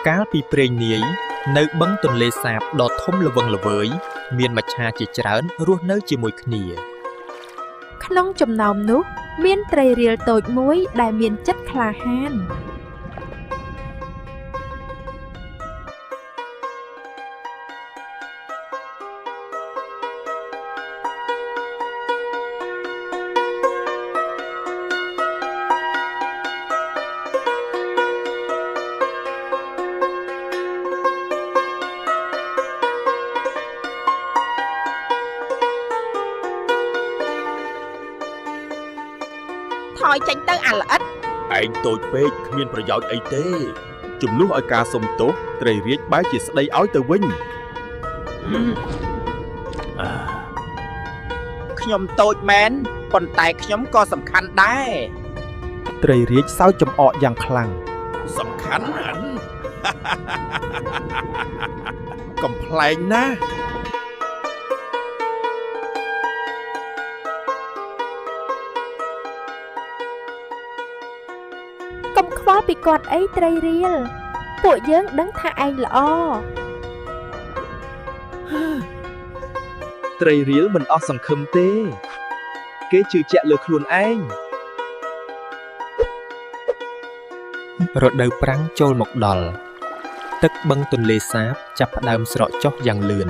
កាលពីព្រេងនាយនៅបឹងទន្លេសាបដ៏ធំល្វឹងល្វើយមានមច្ឆាជាច្រើនរស់នៅជាមួយគ្នាក្នុងចំណោមនោះមានត្រីរៀលតូចមួយដែលមានចិត្តក្លាហានថយចេញទៅអាល្អិតឯងតូចពេកគ្មានប្រយោជន៍អីទេជំនួសឲ្យការសុំទោសត្រីរាជបែរជាស្ដីឲ្យទៅវិញខ្ញុំតូចមែនប៉ុន្តែខ្ញុំក៏សំខាន់ដែរ ត្រីរាជសើចចំអកយ៉ាងខ្លាំង សំខាន់ណាស់កំប្លែងណាស់ កុំខ្វល់ពីគាត់អីត្រីរៀលពួកយើងដឹងថាឯងល្អ ត្រីរៀលមិនអស់សង្ឃឹមទេគេជឿជាក់លើខ្លួនឯងរដូវប្រាំងចូលមកដល់ទឹកបឹងទន្លេសាបចាប់ផ្ដើមស្រកចុះយ៉ាងលឿន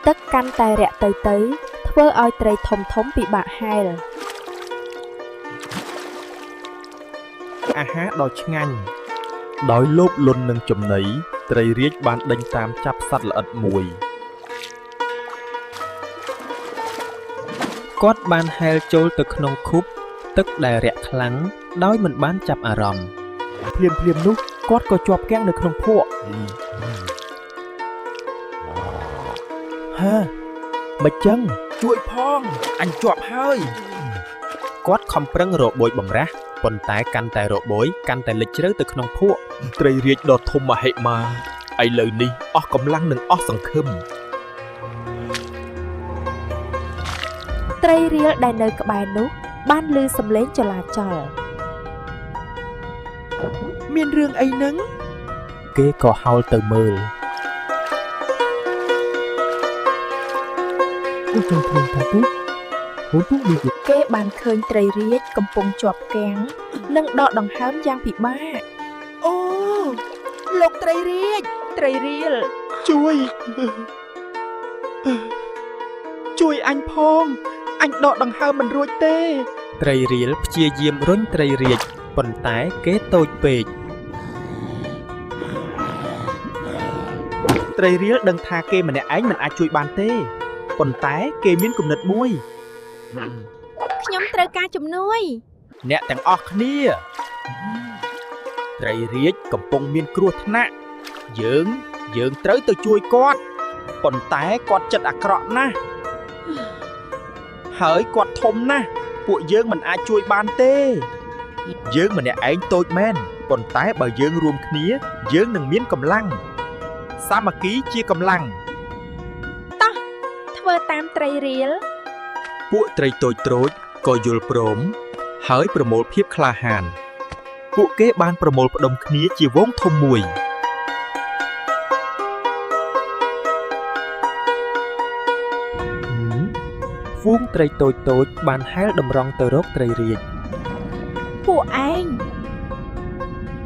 ទឹកកាន់តែរាក់ទៅធ្វើឲ្យត្រីធំពិបាកហែលអាហារដ៏ឆ្ងាញ់ដោយលោភលន់នឹងចំណីត្រីរាជបានដេញតាមចាប់សត្វល្អិតមួយគាត់បានហែលចូលទៅក្នុងខុបទឹកដែលរាក់ខ្លាំងដោយមិនបានចាប់អារម្មណ៍ភ្លាមនោះគាត់ក៏ជាប់គាំងនៅក្នុងភក់មិនចឹងជួយផងអញជាប់ហើយ គាត់ខំប្រឹងរបូចបំរាស់ប៉ុន្តែកាន់តែរបូចកាន់តែលិចជ្រៅទៅក្នុងភក់ ត្រីរាជដ៏ធំមហិមាឥឡូវនេះអស់កម្លាំងនិងអស់សង្ឃឹម ត្រីរៀលដែលនៅក្បែរនោះបានឮសំឡេងចលាចលមានរឿងអីហ្នឹងគេក៏ហៅទៅមើលគេបានឃើញត្រីរាជកំពុងជាប់គាំងនិងដកដង្ហើមយ៉ាងពិបាកអូលោកត្រីរាជត្រីរៀលជួយអញផងអញដកដង្ហើមមិនរួចទេត្រីរៀលព្យាយាមរុញត្រីរាជប៉ុន្តែគេតូចពេកត្រីរៀលដឹងថាគេម្នាក់ឯងមិនអាចជួយបានទេប៉ុន្តែគេមានគំនិតមួយ ខ្ញុំត្រូវការជំនួយ អ្នកទាំងអស់គ្នាត្រីរាជកំពុងមានគ្រោះថ្នាក់យើងត្រូវទៅជួយគាត់ប៉ុន្តែគាត់ចិត្តអាក្រក់ណាស់ហើយគាត់ធំណាស់ពួកយើងមិនអាចជួយបានទេយើងម្នាក់ឯងតូចមែនប៉ុន្តែបើយើងរួមគ្នាយើងនឹងមានកម្លាំងសាមគ្គីជាកម្លាំង ធ្វើតាមត្រីរៀល ពួកត្រីតូចត្រួចក៏យល់ព្រមហើយប្រមូលភាពក្លាហានពួកគេបានប្រមូលផ្ដុំគ្នាជាវងធំមួយហ្វូងត្រីតូចបានហែលតម្រង់ទៅរកត្រីរាជពួកឯង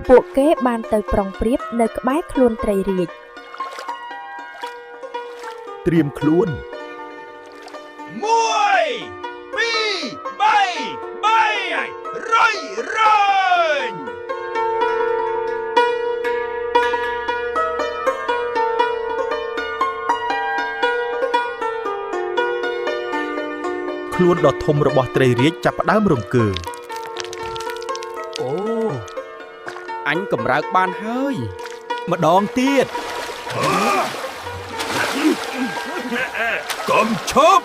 ពួកគេបានទៅប្រុងប្រៀបនៅក្បែរខ្លួនត្រីរាជ ត្រៀមខ្លួន 1 2 3 រុយខ្លួនដ៏ធំរបស់ត្រីរាជចាប់ផ្ដើមរង្គើអូអញកម្រើកបានហើយ ម្ដងទៀតកុំឈប់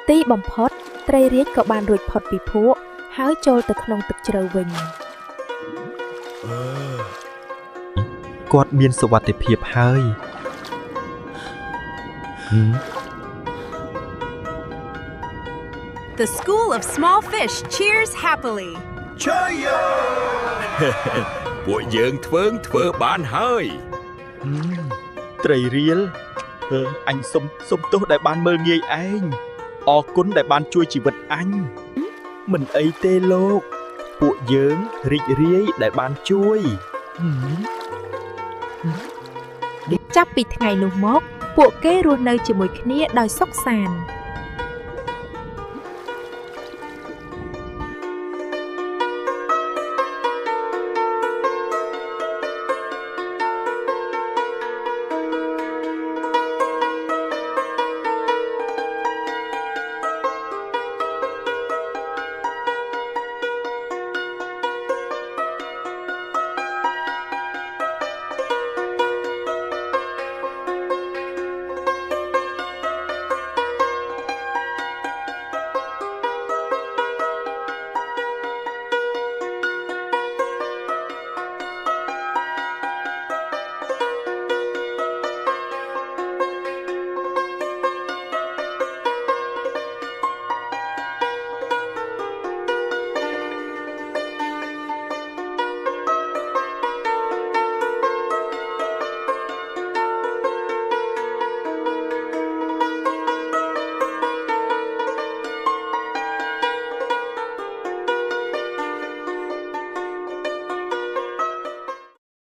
ទីបំផុតត្រីរាជក៏បានរួចផុតពីភក់ហើយចូលទៅក្នុងទឹកជ្រៅវិញ គាត់មានសុវត្ថិភាពហើយ The school of small fish cheers happily. Chaya ពួកយើងធ្វើបានហើយ ត្រីរៀលអញសុំទោសដែលបានមើលងាយឯងអរគុណដែលបានជួយជីវិតអញមិនអីទេលោកពួកយើងរីករាយដែលបានជួយ ចាប់ពីថ្ងៃនោះមកពួកគេរស់នៅជាមួយគ្នាដោយសុខសាន្ត